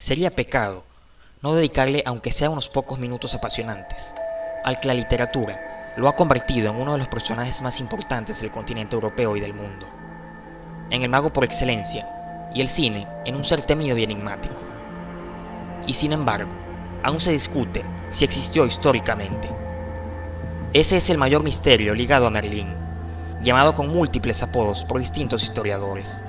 Sería pecado no dedicarle aunque sea unos pocos minutos apasionantes al que la literatura lo ha convertido en uno de los personajes más importantes del continente europeo y del mundo, en el mago por excelencia, y el cine en un ser temido y enigmático. Y sin embargo, aún se discute si existió históricamente. Ese es el mayor misterio ligado a Merlín, llamado con múltiples apodos por distintos historiadores,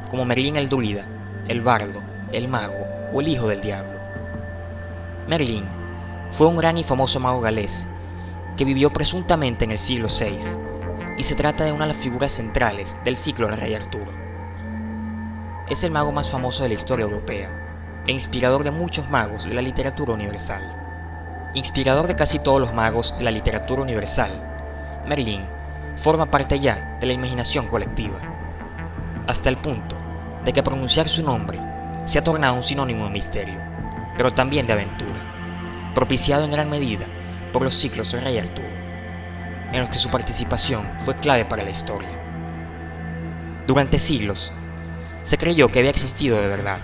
como Merlín el Druida, el Bardo, el Mago o el Hijo del Diablo. Merlín fue un gran y famoso mago galés que vivió presuntamente en el siglo VI, y se trata de una de las figuras centrales del ciclo del Rey Arturo. Es el mago más famoso de la historia europea e inspirador de muchos magos de la literatura universal. Inspirador de casi todos los magos de la literatura universal, Merlín forma parte ya de la imaginación colectiva, hasta el punto de que pronunciar su nombre se ha tornado un sinónimo de misterio, pero también de aventura, propiciado en gran medida por los ciclos del Rey Arturo, en los que su participación fue clave para la historia. Durante siglos, se creyó que había existido de verdad,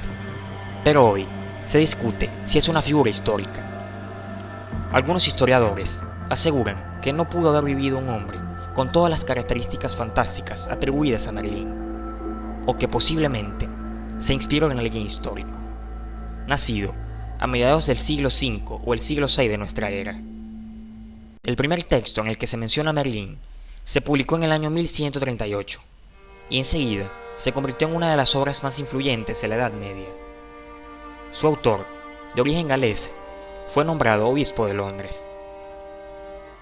pero hoy se discute si es una figura histórica. Algunos historiadores aseguran que no pudo haber vivido un hombre con todas las características fantásticas atribuidas a Merlín, o que posiblemente se inspiró en alguien histórico, nacido a mediados del siglo V o el siglo VI de nuestra era. El primer texto en el que se menciona a Merlín se publicó en el año 1138, y enseguida se convirtió en una de las obras más influyentes de la Edad Media. Su autor, de origen galés, fue nombrado obispo de Londres.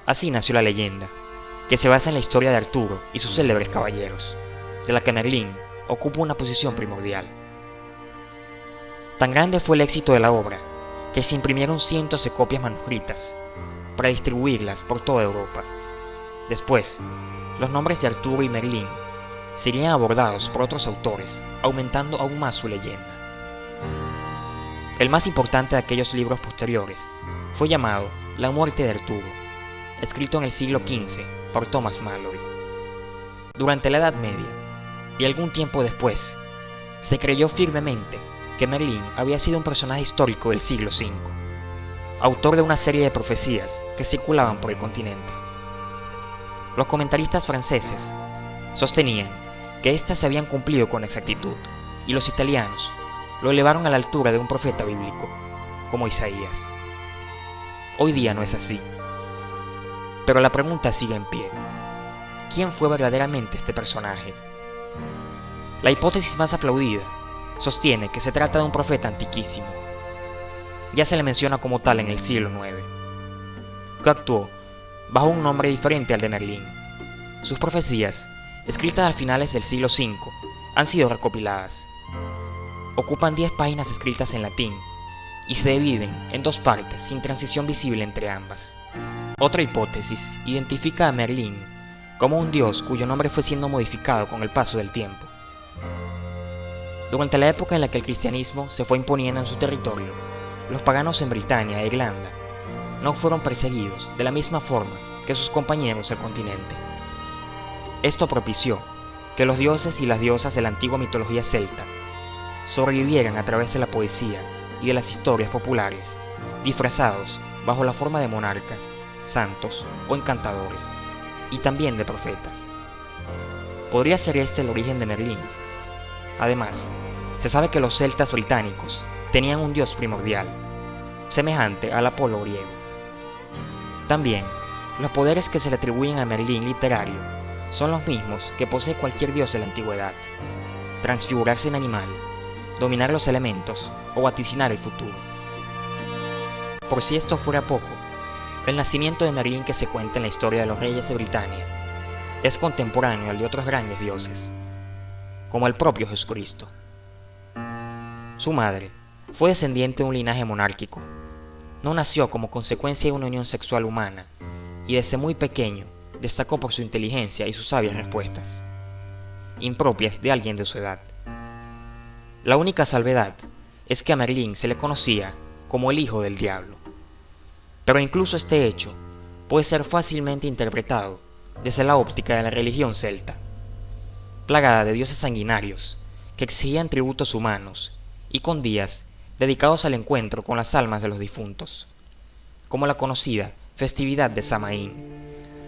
Así nació la leyenda, que se basa en la historia de Arturo y sus célebres caballeros, de la que Merlín ocupa una posición primordial. Tan grande fue el éxito de la obra que se imprimieron cientos de copias manuscritas para distribuirlas por toda Europa. Después, los nombres de Arturo y Merlín serían abordados por otros autores, aumentando aún más su leyenda. El más importante de aquellos libros posteriores fue llamado La muerte de Arturo, escrito en el siglo XV por Thomas Malory. Durante la Edad Media, y algún tiempo después, se creyó firmemente que Merlín había sido un personaje histórico del siglo V, autor de una serie de profecías que circulaban por el continente. Los comentaristas franceses sostenían que éstas se habían cumplido con exactitud, y los italianos lo elevaron a la altura de un profeta bíblico, como Isaías. Hoy día no es así, pero la pregunta sigue en pie: ¿quién fue verdaderamente este personaje? La hipótesis más aplaudida sostiene que se trata de un profeta antiquísimo. Ya se le menciona como tal en el siglo IX, que actuó bajo un nombre diferente al de Merlín. Sus profecías, escritas a finales del siglo V, han sido recopiladas. Ocupan 10 páginas escritas en latín y se dividen en dos partes sin transición visible entre ambas. Otra hipótesis identifica a Merlín como un dios cuyo nombre fue siendo modificado con el paso del tiempo. Durante la época en la que el cristianismo se fue imponiendo en su territorio, los paganos en Britania e Irlanda no fueron perseguidos de la misma forma que sus compañeros del continente. Esto propició que los dioses y las diosas de la antigua mitología celta sobrevivieran a través de la poesía y de las historias populares, disfrazados bajo la forma de monarcas, santos o encantadores, y también de profetas. ¿Podría ser este el origen de Merlín? Además, se sabe que los celtas británicos tenían un dios primordial, semejante al Apolo griego. También, los poderes que se le atribuyen a Merlín literario son los mismos que posee cualquier dios de la antigüedad: transfigurarse en animal, dominar los elementos o vaticinar el futuro. Por si esto fuera poco, el nacimiento de Merlín que se cuenta en la historia de los reyes de Britania es contemporáneo al de otros grandes dioses, como el propio Jesucristo. Su madre fue descendiente de un linaje monárquico. No nació como consecuencia de una unión sexual humana, y desde muy pequeño destacó por su inteligencia y sus sabias respuestas, impropias de alguien de su edad. La única salvedad es que a Merlín se le conocía como el Hijo del Diablo. Pero incluso este hecho puede ser fácilmente interpretado desde la óptica de la religión celta, plagada de dioses sanguinarios que exigían tributos humanos y con días dedicados al encuentro con las almas de los difuntos, como la conocida festividad de Samaín,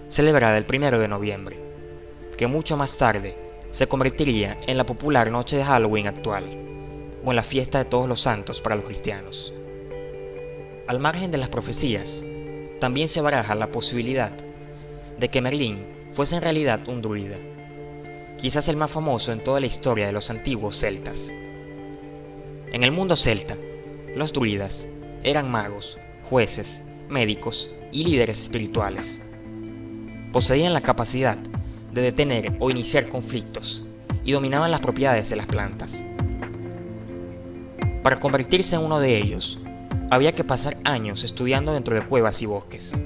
celebrada el 1 de noviembre, que mucho más tarde se convertiría en la popular noche de Halloween actual, o en la fiesta de Todos los Santos para los cristianos. Al margen de las profecías, también se baraja la posibilidad de que Merlín fuese en realidad un druida, quizás el más famoso en toda la historia de los antiguos celtas. En el mundo celta, los druidas eran magos, jueces, médicos y líderes espirituales. Poseían la capacidad de detener o iniciar conflictos y dominaban las propiedades de las plantas. Para convertirse en uno de ellos, había que pasar años estudiando dentro de cuevas y bosques,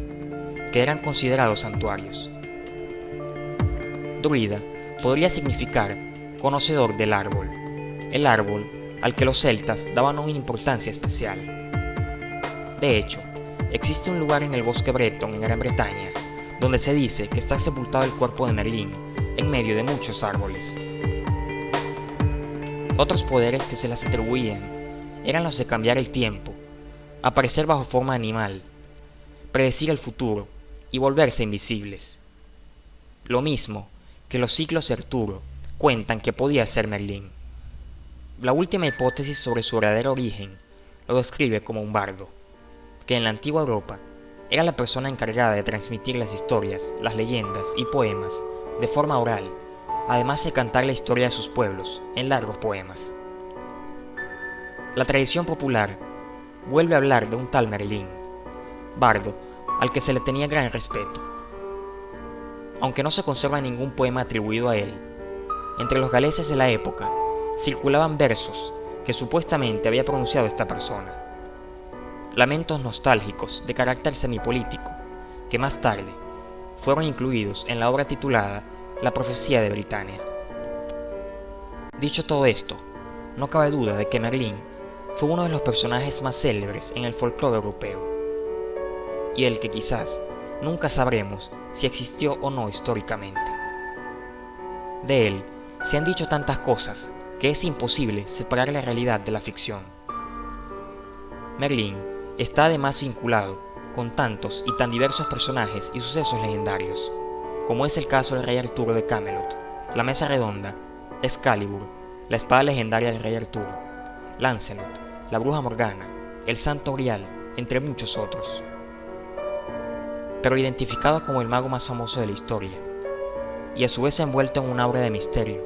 que eran considerados santuarios. Druida podría significar conocedor del árbol, el árbol al que los celtas daban una importancia especial. De hecho, existe un lugar en el bosque Breton en Gran Bretaña donde se dice que está sepultado el cuerpo de Merlín en medio de muchos árboles. Otros poderes que se les atribuían eran los de cambiar el tiempo, aparecer bajo forma animal, predecir el futuro y volverse invisibles. Lo mismo que los ciclos de Arturo cuentan que podía ser Merlín. La última hipótesis sobre su verdadero origen lo describe como un bardo, que en la antigua Europa era la persona encargada de transmitir las historias, las leyendas y poemas de forma oral, además de cantar la historia de sus pueblos en largos poemas. La tradición popular vuelve a hablar de un tal Merlín, bardo al que se le tenía gran respeto. Aunque no se conserva ningún poema atribuido a él, entre los galeses de la época circulaban versos que supuestamente había pronunciado esta persona. Lamentos nostálgicos de carácter semipolítico, que más tarde fueron incluidos en la obra titulada La profecía de Britania. Dicho todo esto, no cabe duda de que Merlín fue uno de los personajes más célebres en el folclore europeo, y el que quizás nunca sabremos si existió o no históricamente. De él se han dicho tantas cosas que es imposible separar la realidad de la ficción. Merlín está además vinculado con tantos y tan diversos personajes y sucesos legendarios, como es el caso del rey Arturo de Camelot, la mesa redonda, Excalibur, la espada legendaria del rey Arturo, Lancelot, la bruja Morgana, el santo Grial, entre muchos otros. Pero identificado como el mago más famoso de la historia, y a su vez envuelto en una aura de misterio,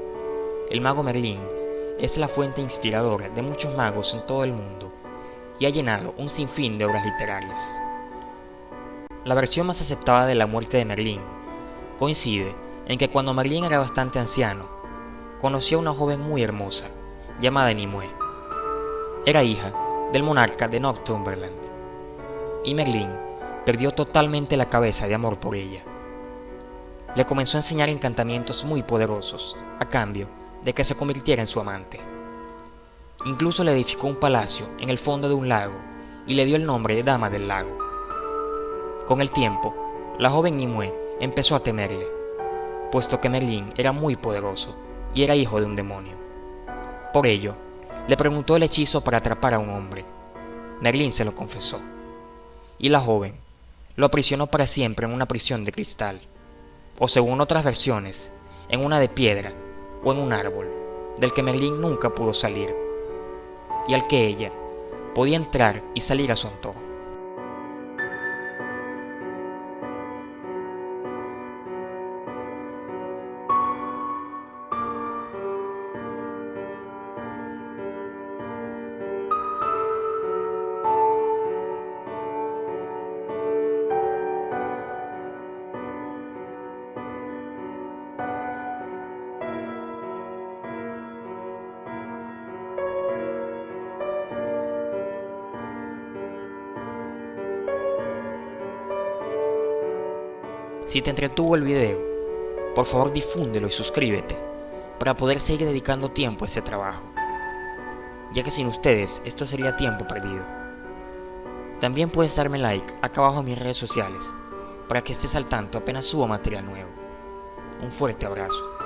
el mago Merlín es la fuente inspiradora de muchos magos en todo el mundo, y ha llenado un sinfín de obras literarias. La versión más aceptada de la muerte de Merlín coincide en que cuando Merlín era bastante anciano, conoció a una joven muy hermosa, llamada Nimue. Era hija del monarca de Northumberland, y Merlín perdió totalmente la cabeza de amor por ella. Le comenzó a enseñar encantamientos muy poderosos, a cambio de que se convirtiera en su amante. Incluso le edificó un palacio en el fondo de un lago y le dio el nombre de Dama del Lago. Con el tiempo, la joven Nimue empezó a temerle, puesto que Merlín era muy poderoso y era hijo de un demonio. Por ello, le preguntó el hechizo para atrapar a un hombre. Merlín se lo confesó, y la joven lo aprisionó para siempre en una prisión de cristal, o según otras versiones, en una de piedra o en un árbol, del que Merlín nunca pudo salir, y al que ella podía entrar y salir a su antojo. Si te entretuvo el video, por favor difúndelo y suscríbete para poder seguir dedicando tiempo a este trabajo, ya que sin ustedes esto sería tiempo perdido. También puedes darme like acá abajo en mis redes sociales para que estés al tanto apenas suba material nuevo. Un fuerte abrazo.